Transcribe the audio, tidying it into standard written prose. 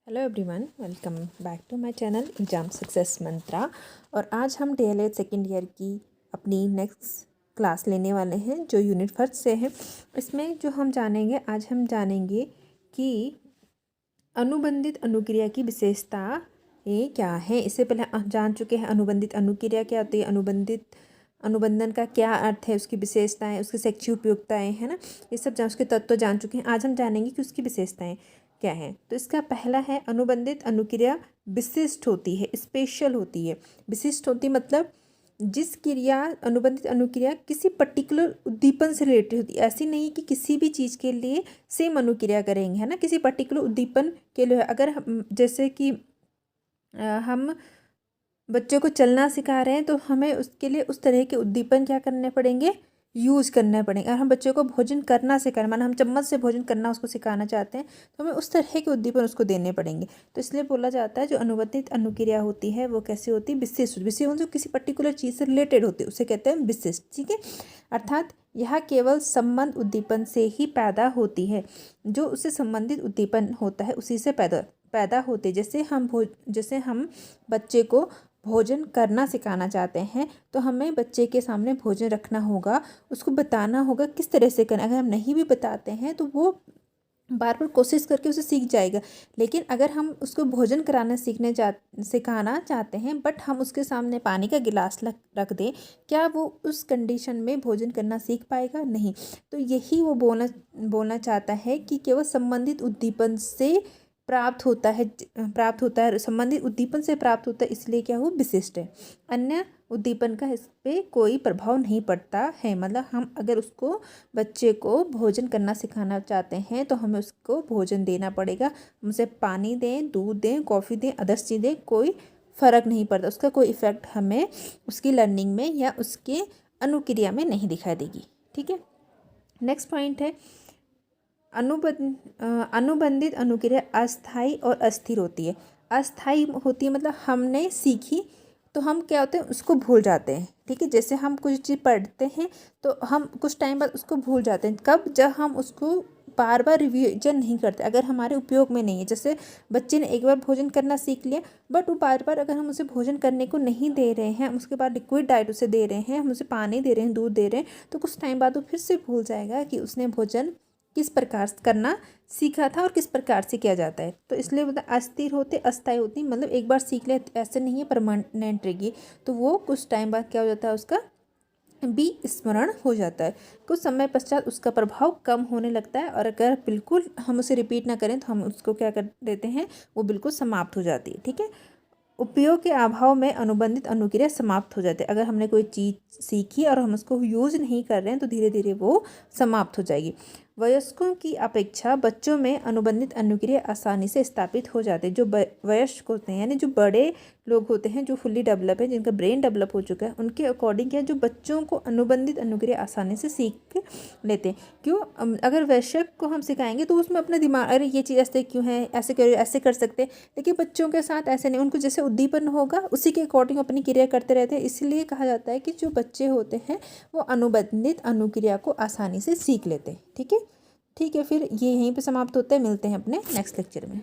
Hello everyone, welcome back to my channel exam success mantra. और आज हम डीएलएड सेकेंड ईयर की अपनी नेक्स्ट क्लास लेने वाले हैं जो यूनिट फर्स्ट से है। इसमें जो हम जानेंगे, आज हम जानेंगे कि अनुबंधित अनुक्रिया की विशेषता ये क्या है। इससे पहले जान चुके हैं अनुबंधित अनुक्रिया क्या होती है, अनुबंधन का क्या अर्थ है, उसकी विशेषताएं, उसकी शैक्षिक उपयोगिताएं, है ना, ये सब उसके तत्व जान चुके हैं। आज हम जानेंगे कि उसकी विशेषताएं क्या है। तो इसका पहला है अनुबंधित अनुक्रिया विशिष्ट होती है, स्पेशल होती है। विशिष्ट होती मतलब जिस क्रिया अनुबंधित अनुक्रिया किसी पर्टिकुलर उद्दीपन से रिलेटेड होती है। ऐसी नहीं कि किसी भी चीज़ के लिए सेम अनुक्रिया करेंगे, है ना, किसी पर्टिकुलर उद्दीपन के लिए। अगर जैसे कि हम बच्चों को चलना सिखा रहे हैं तो हमें उसके लिए उस तरह के उद्दीपन क्या करने पड़ेंगे, यूज़ करने पड़ेंगे। अगर हम बच्चों को भोजन करना सिखा रहे, माना हम चम्मच से भोजन करना उसको सिखाना चाहते हैं, तो हमें उस तरह के उद्दीपन उसको देने पड़ेंगे। तो इसलिए बोला जाता है जो अनुबंधित अनुक्रिया होती है वो कैसी होती है, विशिष्ट। विशिष्ट जो किसी पर्टिकुलर चीज़ से रिलेटेड होती है उसे कहते हैं विशिष्ट, ठीक है। अर्थात यह केवल संबंध उद्दीपन से ही पैदा होती है। जो उससे संबंधित उद्दीपन होता है उसी से पैदा होते। जैसे हम बच्चे को भोजन करना सिखाना चाहते हैं तो हमें बच्चे के सामने भोजन रखना होगा, उसको बताना होगा किस तरह से करना। अगर हम नहीं भी बताते हैं तो वो बार बार कोशिश करके उसे सीख जाएगा। लेकिन अगर हम उसको भोजन कराना सिखाना चाहते हैं बट हम उसके सामने पानी का गिलास रख दें, क्या वो उस कंडीशन में भोजन करना सीख पाएगा? नहीं। तो यही वो बोलना चाहता है कि केवल संबंधित उद्दीपन से प्राप्त होता है, संबंधित उद्दीपन से प्राप्त होता है, इसलिए क्या वो विशिष्ट है। अन्य उद्दीपन का इस पर कोई प्रभाव नहीं पड़ता है। मतलब हम अगर उसको बच्चे को भोजन करना सिखाना चाहते हैं तो हमें उसको भोजन देना पड़ेगा। उसे पानी दें, दूध दें, कॉफ़ी दें, अदर्स चीज़ दें, कोई फ़र्क नहीं पड़ता। उसका कोई इफ़ेक्ट हमें उसकी लर्निंग में या उसके अनुक्रिया में नहीं दिखाई देगी, ठीक है। नेक्स्ट पॉइंट है अनुबंधित अनुक्रिया अस्थायी और अस्थिर होती है। अस्थायी होती है मतलब हमने सीखी तो हम क्या होते हैं उसको भूल जाते हैं, ठीक है। जैसे हम कुछ चीज़ पढ़ते हैं तो हम कुछ टाइम बाद उसको भूल जाते हैं। कब? जब हम उसको बार बार रिवीजन नहीं करते, अगर हमारे उपयोग में नहीं है। जैसे बच्चे ने एक बार भोजन करना सीख लिया बट वो बार बार अगर हम उसे भोजन करने को नहीं दे रहे हैं, हम उसके बाद लिक्विड डाइट उसे दे रहे हैं, हम उसे पानी दे रहे हैं, दूध दे रहे हैं, तो कुछ टाइम बाद वो फिर से भूल जाएगा कि उसने भोजन किस प्रकार से करना सीखा था और किस प्रकार से किया जाता है। तो इसलिए मतलब अस्थिर होते, अस्थायी होती, मतलब एक बार सीख ले ऐसे नहीं है परमानेंट रहेगी। तो वो कुछ टाइम बाद क्या हो जाता है, उसका विस्मरण हो जाता है। कुछ समय पश्चात उसका प्रभाव कम होने लगता है और अगर बिल्कुल हम उसे रिपीट ना करें तो हम उसको क्या कर देते हैं, वो बिल्कुल समाप्त हो जाती है, ठीक है। उपयोग के अभाव में अनुबंधित अनुक्रिया समाप्त हो जाती है। अगर हमने कोई चीज़ सीखी और हम उसको यूज़ नहीं कर रहे हैं तो धीरे धीरे वो समाप्त हो जाएगी। वयस्कों की अपेक्षा बच्चों में अनुबंधित अनुक्रिया आसानी से स्थापित हो जाते हैं। जो वयस्क होते हैं यानी जो बड़े लोग होते हैं, जो फुल्ली डेवलप है, जिनका ब्रेन डेवलप हो चुका है, उनके अकॉर्डिंग क्या, जो बच्चों को अनुबंधित अनुक्रिया आसानी से सीख लेते हैं। क्यों? अगर वयस्क को हम सिखाएंगे तो उसमें अपना दिमाग, अरे ये चीज़ ऐसे क्यों है, ऐसे करो, ऐसे कर सकते हैं। लेकिन बच्चों के साथ ऐसे नहीं, उनको जैसे उद्दीपन होगा उसी के अकॉर्डिंग अपनी क्रिया करते रहते हैं। इसलिए कहा जाता है कि जो बच्चे होते हैं वो अनुबंधित अनुक्रिया को आसानी से सीख लेते हैं, ठीक है। ठीक है, फिर ये यहीं पे समाप्त होता है। मिलते हैं अपने नेक्स्ट लेक्चर में।